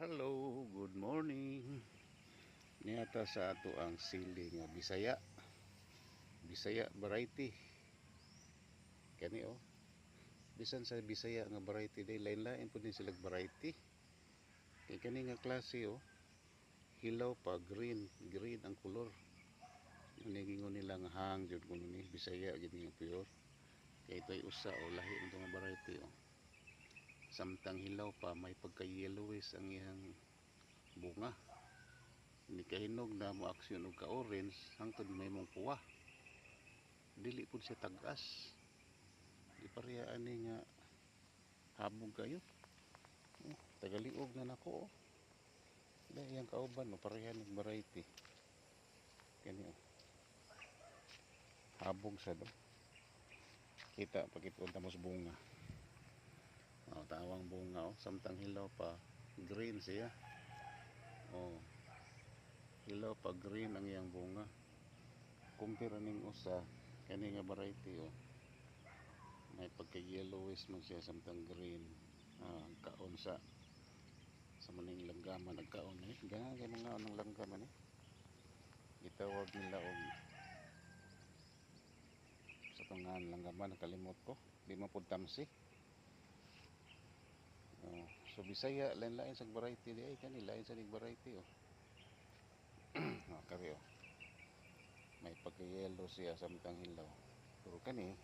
Hello, good morning. Niata sa ato ang sili nga Bisaya. Bisaya variety. Kani oh. Bisan sa Bisaya nga variety day lain-lain pud din sila variety. Kay kani nga klase oh. Hilaw pa green, green ang kulor. Nigingon nila nga hang jud kuno ni Bisaya gid nga pure. Kay ito'y usa o lahi ito nga variety oh. Samtang hilaw pa may pagka yellowish ang iyang bunga. Ni kahinog na mo aksyon og ka orange hangtod may mong puwa. Dili pud siya tag-as. Di pareha ani nga habog kayo. Tagaliog na nako oh. Dahil yung kauban no pareha ng variety. Kani oh. Habog sa do. Kita pakitunta mo sa bunga. Oh, tawang bunga oh, samtang hilaw pa green siya. Oh. Hilaw pa green ang iyang bunga. Kumpira ning usa kani nga variety oh. May pagka yellowish man siya samtang green. Kaon sa maning langgaman nagkaon eh. Ganang kay mga anong langgaman eh. Gitawag nila og sa tungan langgaman nakalimot ko. Di man pud tamsi. So Bisaya lain-lain sa variety di ay kani lain sa variety oh. Kari oh. May pagka-yellow siya samtang hilaw. Pero kani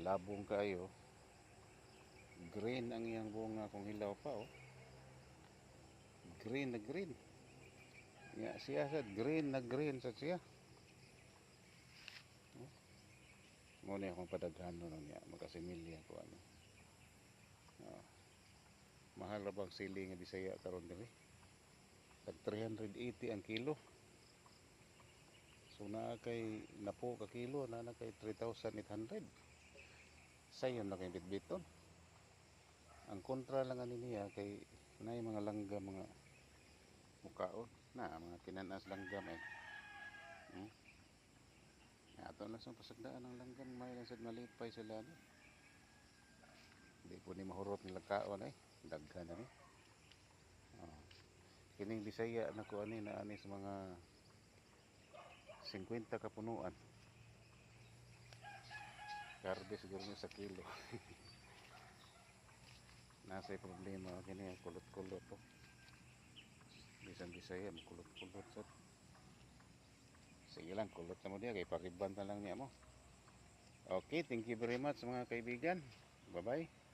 labong kayo. Green ang iyang bunga kung hilaw pa oh. Green na green. Ya siya sa green na green sa siya. Mo ni akong padaghanon niya makasimilya ko ano. Mahal ra bang sili nga Bisaya karon diri? Tag 380 ang kilo. So na kay napo ka kilo na kay 3,800. Sayon na kay bitbiton. Ang kontra lang ani niya kay nay mga langga mga mukaon na mga kinanas langgam eh. Ato na sa pasagdaan ng langgam may lang sad malipay sila ni. Di po ni mahurot nila kaon eh. Daghan na ni. Kining Bisaya na ko ani na ani sa mga 50 kapunuan. Karbe siguro sa kilo. Nasa problema kini kulot-kulot to. Bisan Bisaya kulot-kulot sad. Sige lang kulot na mo diya kay pariban na lang niya mo. Okay, thank you very much mga kaibigan. Bye-bye.